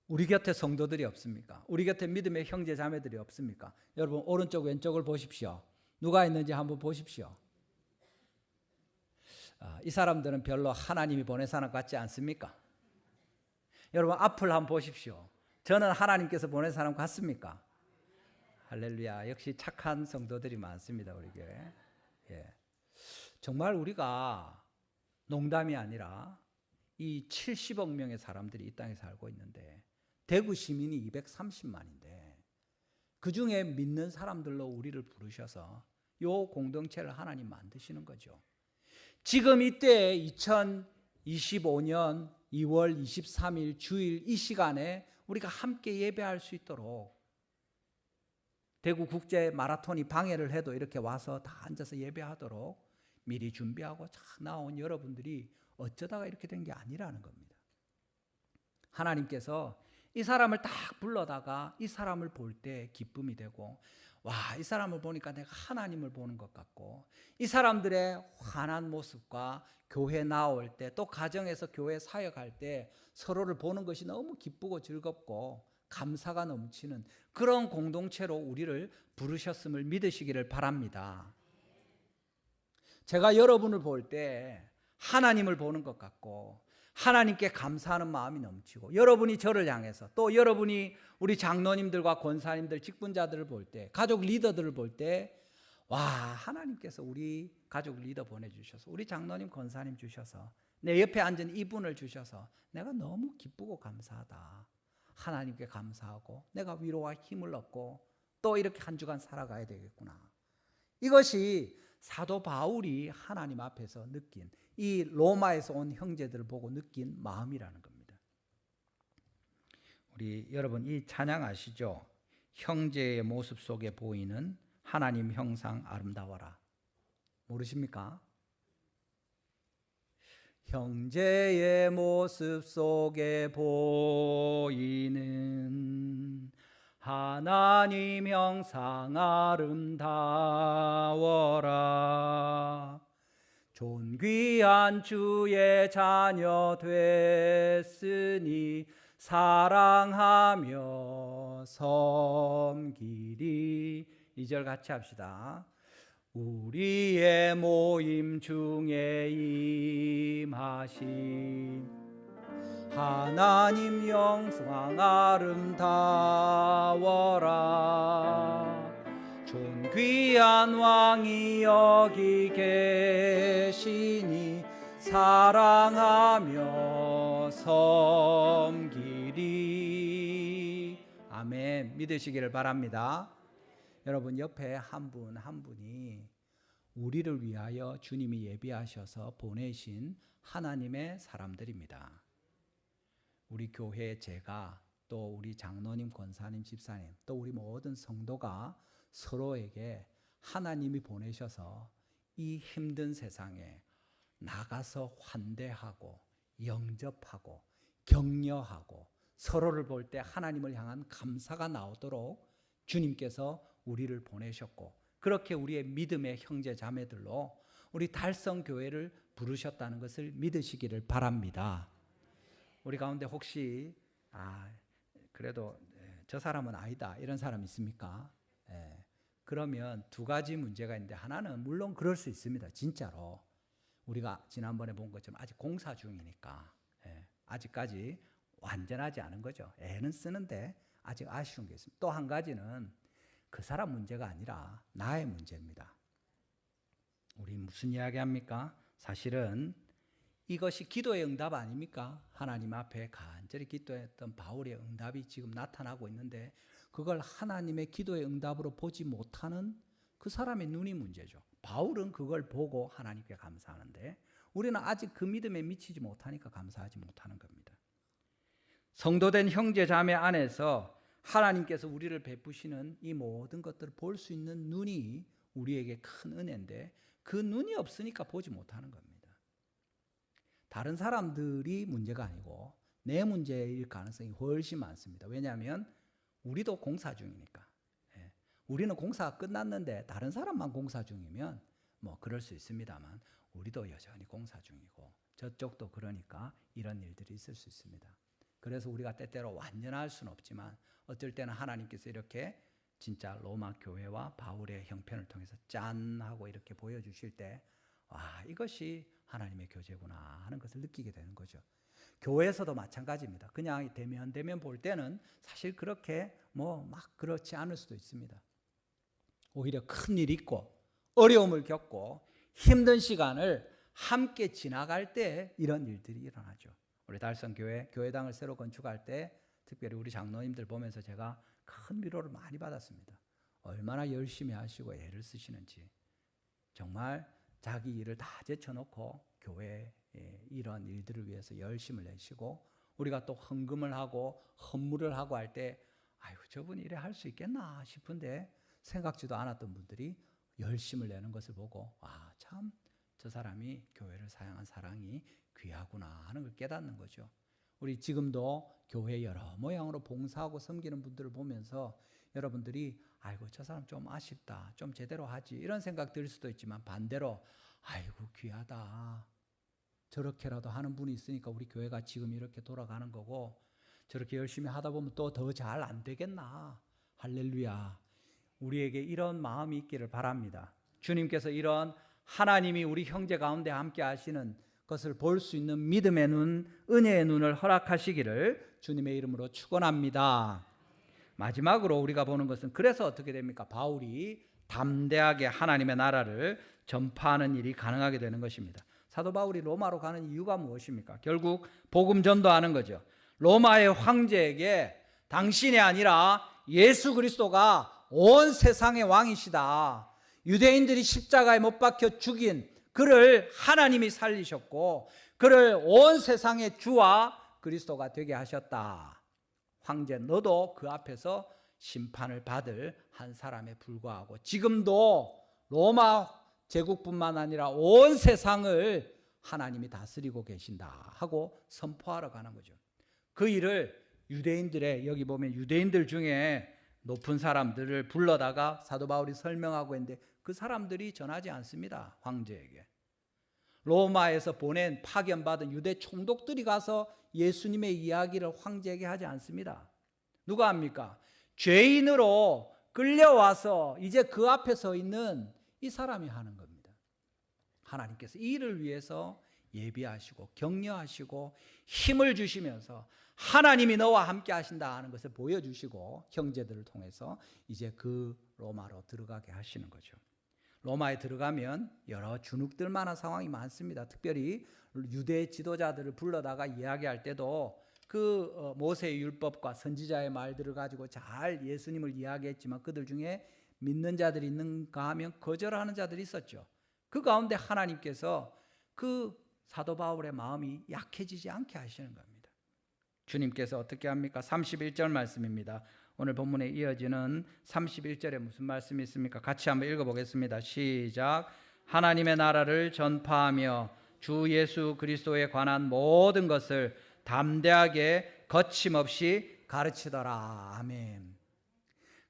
우리 곁에 성도들이 없습니까? 우리 곁에 믿음의 형제 자매들이 없습니까? 여러분 오른쪽 왼쪽을 보십시오. 누가 있는지 한번 보십시오. 이 사람들은 별로 하나님이 보낸 사람 같지 않습니까? 여러분 앞을 한번 보십시오. 저는 하나님께서 보낸 사람 같습니까? 할렐루야. 역시 착한 성도들이 많습니다. 우리 교회. 예. 정말 우리가 농담이 아니라 이 70억 명의 사람들이 이 땅에 살고 있는데 대구 시민이 230만인데 그중에 믿는 사람들로 우리를 부르셔서 이 공동체를 하나님 만드시는 거죠. 지금 이때 2025년 2월 23일 주일 이 시간에 우리가 함께 예배할 수 있도록 대구 국제 마라톤이 방해를 해도 이렇게 와서 다 앉아서 예배하도록 미리 준비하고 쫙 나온 여러분들이 어쩌다가 이렇게 된 게 아니라는 겁니다. 하나님께서 이 사람을 딱 불러다가 이 사람을 볼 때 기쁨이 되고 와, 이 사람을 보니까 내가 하나님을 보는 것 같고 이 사람들의 환한 모습과 교회 나올 때 또 가정에서 교회 사역할 때 서로를 보는 것이 너무 기쁘고 즐겁고 감사가 넘치는 그런 공동체로 우리를 부르셨음을 믿으시기를 바랍니다. 제가 여러분을 볼 때 하나님을 보는 것 같고 하나님께 감사하는 마음이 넘치고 여러분이 저를 향해서 또 여러분이 우리 장로님들과 권사님들 직분자들을 볼 때 가족 리더들을 볼 때 와, 하나님께서 우리 가족 리더 보내주셔서 우리 장로님 권사님 주셔서 내 옆에 앉은 이분을 주셔서 내가 너무 기쁘고 감사하다. 하나님께 감사하고 내가 위로와 힘을 얻고 또 이렇게 한 주간 살아가야 되겠구나. 이것이 사도 바울이 하나님 앞에서 느낀 이 로마에서 온 형제들을 보고 느낀 마음이라는 겁니다. 우리 여러분 이 찬양 아시죠? 형제의 모습 속에 보이는 하나님 형상 아름다워라. 모르십니까? 형제의 모습 속에 보이는 하나님 형상 아름다워라. 존귀한 주의 자녀 됐으니 사랑하며 섬기리. 2절 같이 합시다. 우리의 모임 중에 임하신 하나님 형상 아름다워라. 존귀한 왕이 여기 계시니 사랑하며 섬기리. 아멘. 믿으시기를 바랍니다. 여러분 옆에 한 분 한 분이 우리를 위하여 주님이 예비하셔서 보내신 하나님의 사람들입니다. 우리 교회의 제가 또 우리 장로님, 권사님, 집사님 또 우리 모든 성도가 서로에게 하나님이 보내셔서 이 힘든 세상에 나가서 환대하고 영접하고 격려하고 서로를 볼 때 하나님을 향한 감사가 나오도록 주님께서 우리를 보내셨고 그렇게 우리의 믿음의 형제 자매들로 우리 달성교회를 부르셨다는 것을 믿으시기를 바랍니다. 우리 가운데 혹시 그래도 저 사람은 아니다 이런 사람 있습니까? 그러면 두 가지 문제가 있는데 하나는 물론 그럴 수 있습니다. 진짜로 우리가 지난번에 본 것처럼 아직 공사 중이니까 아직까지 완전하지 않은 거죠. 애는 쓰는데 아직 아쉬운 게 있습니다. 또 한 가지는 그 사람 문제가 아니라 나의 문제입니다. 우리 무슨 이야기 합니까? 사실은 이것이 기도의 응답 아닙니까? 하나님 앞에 간절히 기도했던 바울의 응답이 지금 나타나고 있는데 그걸 하나님의 기도의 응답으로 보지 못하는 그 사람의 눈이 문제죠. 바울은 그걸 보고 하나님께 감사하는데 우리는 아직 그 믿음에 미치지 못하니까 감사하지 못하는 겁니다. 성도된 형제 자매 안에서 하나님께서 우리를 베푸시는 이 모든 것들을 볼 수 있는 눈이 우리에게 큰 은혜인데 그 눈이 없으니까 보지 못하는 겁니다. 다른 사람들이 문제가 아니고 내 문제일 가능성이 훨씬 많습니다. 왜냐하면 우리도 공사 중이니까. 우리는 공사가 끝났는데 다른 사람만 공사 중이면 뭐 그럴 수 있습니다만 우리도 여전히 공사 중이고 저쪽도 그러니까 이런 일들이 있을 수 있습니다. 그래서 우리가 때때로 완전할 수는 없지만 어떨 때는 하나님께서 이렇게 진짜 로마 교회와 바울의 형편을 통해서 짠 하고 이렇게 보여주실 때 와, 이것이 하나님의 교제구나 하는 것을 느끼게 되는 거죠. 교회에서도 마찬가지입니다. 그냥 대면 볼 때는 사실 그렇게 뭐 막 그렇지 않을 수도 있습니다. 오히려 큰 일이 있고 어려움을 겪고 힘든 시간을 함께 지나갈 때 이런 일들이 일어나죠. 우리 달성교회 교회당을 새로 건축할 때 특별히 우리 장로님들 보면서 제가 큰 위로를 많이 받았습니다. 얼마나 열심히 하시고 애를 쓰시는지 정말 자기 일을 다 제쳐놓고 교회 이런 일들을 위해서 열심을 내시고 우리가 또 헌금을 하고 헌물을 하고 할 때 아유 저분이 이래 할 수 있겠나 싶은데 생각지도 않았던 분들이 열심을 내는 것을 보고 아, 참 저 사람이 교회를 사랑한 사랑이 귀하구나 하는 걸 깨닫는 거죠. 우리 지금도 교회 여러 모양으로 봉사하고 섬기는 분들을 보면서 여러분들이 아이고 저 사람 좀 아쉽다 좀 제대로 하지 이런 생각 들 수도 있지만 반대로 아이고 귀하다 저렇게라도 하는 분이 있으니까 우리 교회가 지금 이렇게 돌아가는 거고 저렇게 열심히 하다 보면 또 더 잘 안 되겠나 할렐루야 우리에게 이런 마음이 있기를 바랍니다. 주님께서 이런 하나님이 우리 형제 가운데 함께 하시는 것을 볼 수 있는 믿음의 눈, 은혜의 눈을 허락하시기를 주님의 이름으로 축원합니다. 마지막으로 우리가 보는 것은 그래서 어떻게 됩니까? 바울이 담대하게 하나님의 나라를 전파하는 일이 가능하게 되는 것입니다. 사도 바울이 로마로 가는 이유가 무엇입니까? 결국 복음 전도하는 거죠. 로마의 황제에게 당신이 아니라 예수 그리스도가 온 세상의 왕이시다. 유대인들이 십자가에 못 박혀 죽인 그를 하나님이 살리셨고 그를 온 세상의 주와 그리스도가 되게 하셨다. 황제 너도 그 앞에서 심판을 받을 한 사람에 불과하고 지금도 로마 제국뿐만 아니라 온 세상을 하나님이 다스리고 계신다 하고 선포하러 가는 거죠. 그 일을 유대인들의 여기 보면 유대인들 중에 높은 사람들을 불러다가 사도 바울이 설명하고 있는데 그 사람들이 전하지 않습니다. 황제에게. 로마에서 보낸 파견받은 유대 총독들이 가서 예수님의 이야기를 황제에게 하지 않습니다. 누가 합니까? 죄인으로 끌려와서 이제 그 앞에 서 있는 이 사람이 하는 겁니다. 하나님께서 이 일을 위해서 예비하시고 격려하시고 힘을 주시면서 하나님이 너와 함께 하신다 하는 것을 보여주시고 형제들을 통해서 이제 그 로마로 들어가게 하시는 거죠. 로마에 들어가면 여러 주눅들 만한 상황이 많습니다. 특별히 유대 지도자들을 불러다가 이야기할 때도 그 모세의 율법과 선지자의 말들을 가지고 잘 예수님을 이야기했지만 그들 중에 믿는 자들이 있는가 하면 거절하는 자들이 있었죠. 그 가운데 하나님께서 그 사도 바울의 마음이 약해지지 않게 하시는 겁니다. 주님께서 어떻게 합니까? 31절 말씀입니다. 오늘 본문에 이어지는 31절에 무슨 말씀이 있습니까? 같이 한번 읽어보겠습니다. 시작. 하나님의 나라를 전파하며 주 예수 그리스도에 관한 모든 것을 담대하게 거침없이 가르치더라. 아멘.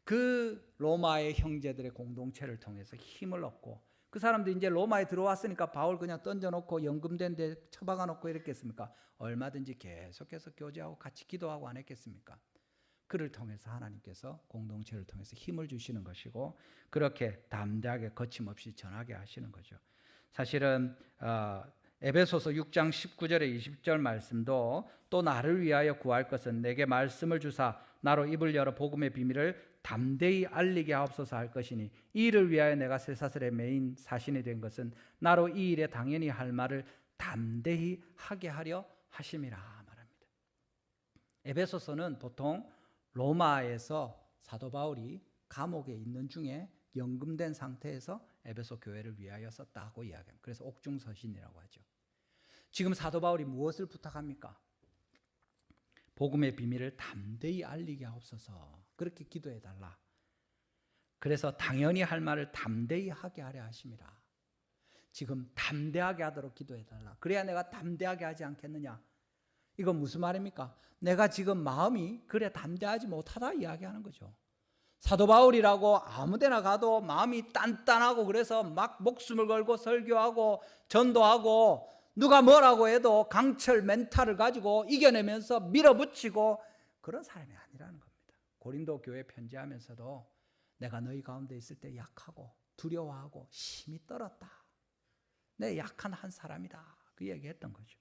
그 로마의 형제들의 공동체를 통해서 힘을 얻고 그 사람들이 이제 로마에 들어왔으니까 바울 그냥 던져놓고 연금된 데 처박아 놓고 이랬겠습니까? 얼마든지 계속해서 교제하고 같이 기도하고 안 했겠습니까? 그를 통해서 하나님께서 공동체를 통해서 힘을 주시는 것이고 그렇게 담대하게 거침없이 전하게 하시는 거죠. 사실은 에베소서 6장 19절에 20절 말씀도 또 나를 위하여 구할 것은 내게 말씀을 주사 나로 입을 열어 복음의 비밀을 담대히 알리게 하옵소서 할 것이니 이 일을 위하여 내가 쇠사슬의 메인 사신이 된 것은 나로 이 일에 당연히 할 말을 담대히 하게 하려 하심이라 말합니다. 에베소서는 보통 로마에서 사도 바울이 감옥에 있는 중에 연금된 상태에서 에베소 교회를 위하여 썼다고 이야기합니다. 그래서 옥중서신이라고 하죠. 지금 사도 바울이 무엇을 부탁합니까? 복음의 비밀을 담대히 알리게 하옵소서. 그렇게 기도해 달라. 그래서 당연히 할 말을 담대히 하게 하려 하심이라. 지금 담대하게 하도록 기도해 달라. 그래야 내가 담대하게 하지 않겠느냐. 이건 무슨 말입니까? 내가 지금 마음이 그래 담대하지 못하다 이야기하는 거죠. 사도 바울이라고 아무데나 가도 마음이 단단하고 그래서 막 목숨을 걸고 설교하고 전도하고 누가 뭐라고 해도 강철 멘탈을 가지고 이겨내면서 밀어붙이고 그런 사람이 아니라는 겁니다. 고린도 교회 편지하면서도 내가 너희 가운데 있을 때 약하고 두려워하고 힘이 떨었다. 내 약한 한 사람이다. 그 얘기했던 거죠.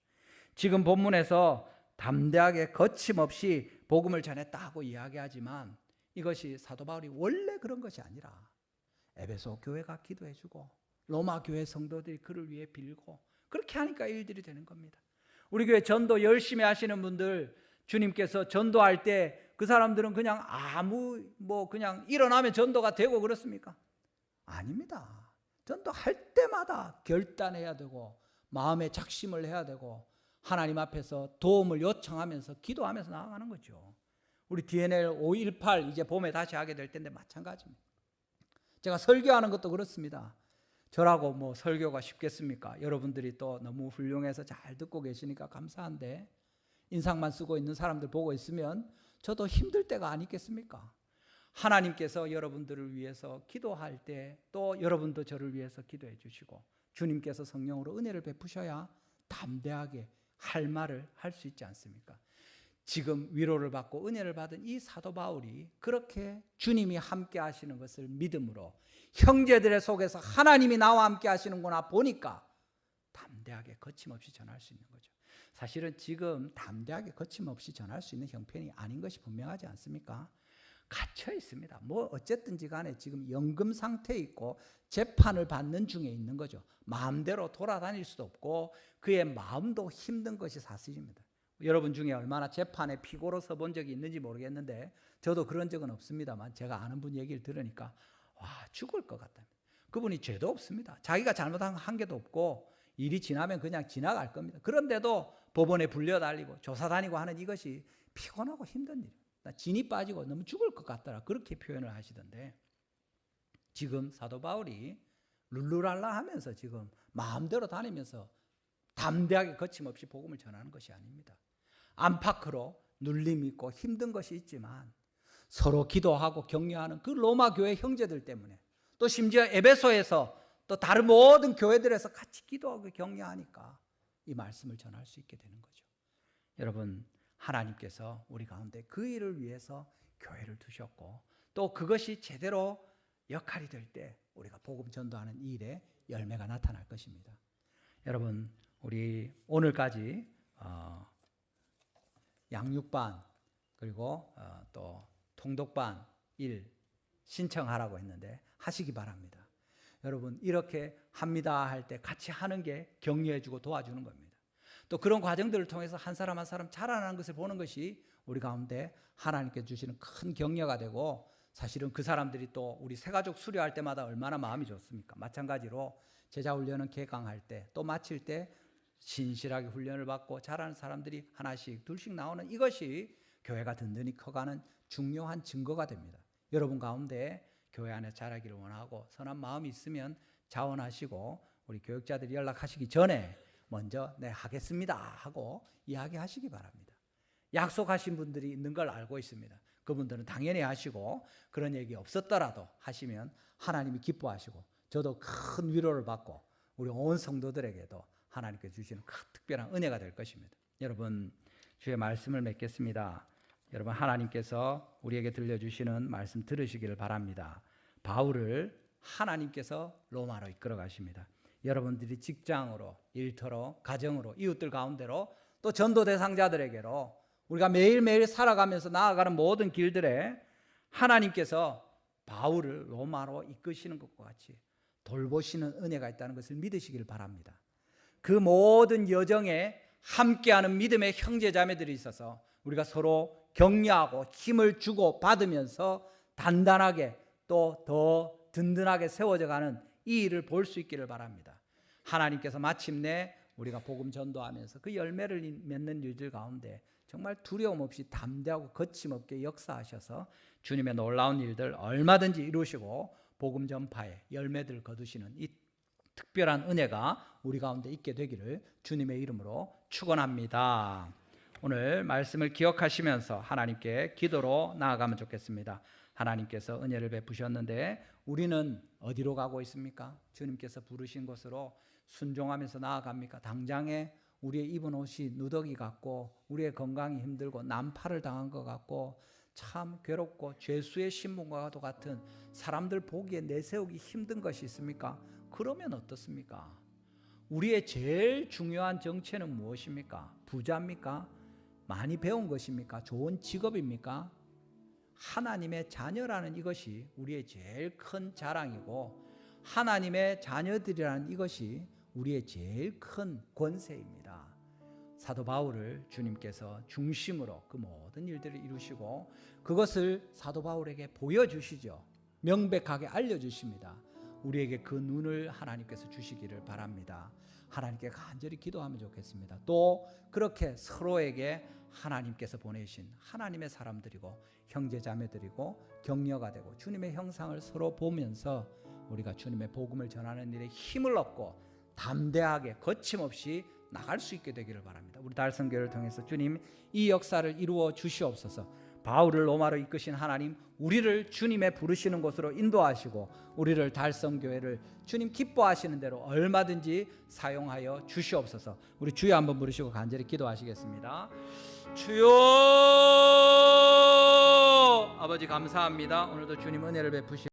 지금 본문에서 담대하게 거침없이 복음을 전했다고 이야기하지만 이것이 사도 바울이 원래 그런 것이 아니라 에베소 교회가 기도해주고 로마 교회 성도들이 그를 위해 빌고 그렇게 하니까 일들이 되는 겁니다. 우리 교회 전도 열심히 하시는 분들 주님께서 전도할 때 그 사람들은 그냥 그냥 일어나면 전도가 되고 그렇습니까? 아닙니다. 전도할 때마다 결단해야 되고 마음의 작심을 해야 되고 하나님 앞에서 도움을 요청하면서 기도하면서 나아가는 거죠. 우리 DNL 518 이제 봄에 다시 하게 될 텐데 마찬가지입니다. 제가 설교하는 것도 그렇습니다. 저라고 설교가 쉽겠습니까? 여러분들이 또 너무 훌륭해서 잘 듣고 계시니까 감사한데 인상만 쓰고 있는 사람들 보고 있으면 저도 힘들 때가 아니겠습니까? 하나님께서 여러분들을 위해서 기도할 때 또 여러분도 저를 위해서 기도해 주시고 주님께서 성령으로 은혜를 베푸셔야 담대하게 할 말을 할 수 있지 않습니까? 지금 위로를 받고 은혜를 받은 이 사도 바울이 그렇게 주님이 함께 하시는 것을 믿음으로 형제들의 속에서 하나님이 나와 함께 하시는구나 보니까 담대하게 거침없이 전할 수 있는 거죠. 사실은 지금 담대하게 거침없이 전할 수 있는 형편이 아닌 것이 분명하지 않습니까? 갇혀 있습니다. 어쨌든지 간에 지금 연금 상태에 있고 재판을 받는 중에 있는 거죠. 마음대로 돌아다닐 수도 없고 그의 마음도 힘든 것이 사실입니다. 여러분 중에 얼마나 재판에 피고로 서본 적이 있는지 모르겠는데 저도 그런 적은 없습니다만 제가 아는 분 얘기를 들으니까 와 죽을 것 같답니다. 그분이 죄도 없습니다. 자기가 잘못한 한 개도 없고 일이 지나면 그냥 지나갈 겁니다. 그런데도 법원에 불려달리고 조사 다니고 하는 이것이 피곤하고 힘든 일이에요. 진이 빠지고 너무 죽을 것 같더라 그렇게 표현을 하시던데 지금 사도 바울이 룰루랄라 하면서 지금 마음대로 다니면서 담대하게 거침없이 복음을 전하는 것이 아닙니다. 안팎으로 눌림이 있고 힘든 것이 있지만 서로 기도하고 격려하는 그 로마 교회 형제들 때문에 또 심지어 에베소에서 또 다른 모든 교회들에서 같이 기도하고 격려하니까 이 말씀을 전할 수 있게 되는 거죠. 여러분 하나님께서 우리 가운데 그 일을 위해서 교회를 두셨고 또 그것이 제대로 역할이 될 때 우리가 복음 전도하는 이 일에 열매가 나타날 것입니다. 여러분 우리 오늘까지 양육반 그리고 또 통독반 일 신청하라고 했는데 하시기 바랍니다. 여러분 이렇게 합니다 할 때 같이 하는 게 격려해주고 도와주는 겁니다. 또 그런 과정들을 통해서 한 사람 한 사람 자라나는 것을 보는 것이 우리 가운데 하나님께 주시는 큰 격려가 되고 사실은 그 사람들이 또 우리 새가족 수료할 때마다 얼마나 마음이 좋습니까? 마찬가지로 제자훈련은 개강할 때 또 마칠 때 신실하게 훈련을 받고 자라는 사람들이 하나씩 둘씩 나오는 이것이 교회가 든든히 커가는 중요한 증거가 됩니다. 여러분 가운데 교회 안에 자라기를 원하고 선한 마음이 있으면 자원하시고 우리 교육자들이 연락하시기 전에 먼저 네 하겠습니다 하고 이야기하시기 바랍니다. 약속하신 분들이 있는 걸 알고 있습니다. 그분들은 당연히 하시고 그런 얘기 없었더라도 하시면 하나님이 기뻐하시고 저도 큰 위로를 받고 우리 온 성도들에게도 하나님께 주시는 큰 특별한 은혜가 될 것입니다. 여러분 주의 말씀을 맺겠습니다. 여러분 하나님께서 우리에게 들려주시는 말씀 들으시기를 바랍니다. 바울을 하나님께서 로마로 이끌어 가십니다. 여러분들이 직장으로, 일터로, 가정으로, 이웃들 가운데로 또 전도 대상자들에게로 우리가 매일매일 살아가면서 나아가는 모든 길들에 하나님께서 바울을 로마로 이끄시는 것과 같이 돌보시는 은혜가 있다는 것을 믿으시길 바랍니다. 그 모든 여정에 함께하는 믿음의 형제자매들이 있어서 우리가 서로 격려하고 힘을 주고 받으면서 단단하게 또 더 든든하게 세워져 가는 이 일을 볼 수 있기를 바랍니다. 하나님께서 마침내 우리가 복음 전도하면서 그 열매를 맺는 일들 가운데 정말 두려움 없이 담대하고 거침없게 역사하셔서 주님의 놀라운 일들 얼마든지 이루시고 복음 전파에 열매들 거두시는 이 특별한 은혜가 우리 가운데 있게 되기를 주님의 이름으로 축원합니다. 오늘 말씀을 기억하시면서 하나님께 기도로 나아가면 좋겠습니다. 하나님께서 은혜를 베푸셨는데 우리는 어디로 가고 있습니까? 주님께서 부르신 곳으로 순종하면서 나아갑니까? 당장에 우리의 입은 옷이 누더기 같고 우리의 건강이 힘들고 난파를 당한 것 같고 참 괴롭고 죄수의 신분과도 같은 사람들 보기에 내세우기 힘든 것이 있습니까? 그러면 어떻습니까? 우리의 제일 중요한 정체는 무엇입니까? 부자입니까? 많이 배운 것입니까? 좋은 직업입니까? 하나님의 자녀라는 이것이 우리의 제일 큰 자랑이고 하나님의 자녀들이라는 이것이 우리의 제일 큰 권세입니다. 사도 바울을 주님께서 중심으로 그 모든 일들을 이루시고 그것을 사도 바울에게 보여주시죠. 명백하게 알려주십니다. 우리에게 그 눈을 하나님께서 주시기를 바랍니다. 하나님께 간절히 기도하면 좋겠습니다. 또 그렇게 서로에게 하나님께서 보내신 하나님의 사람들이고 형제자매들이고 격려가 되고 주님의 형상을 서로 보면서 우리가 주님의 복음을 전하는 일에 힘을 얻고 담대하게 거침없이 나갈 수 있게 되기를 바랍니다. 우리 달성교회를 통해서 주님 이 역사를 이루어 주시옵소서. 바울을 로마로 이끄신 하나님, 우리를 주님의 부르시는 곳으로 인도하시고 우리를 달성교회를 주님 기뻐하시는 대로 얼마든지 사용하여 주시옵소서. 우리 주여 한번 부르시고 간절히 기도하시겠습니다. 주여, 아버지 감사합니다. 오늘도 주님 은혜를 베푸시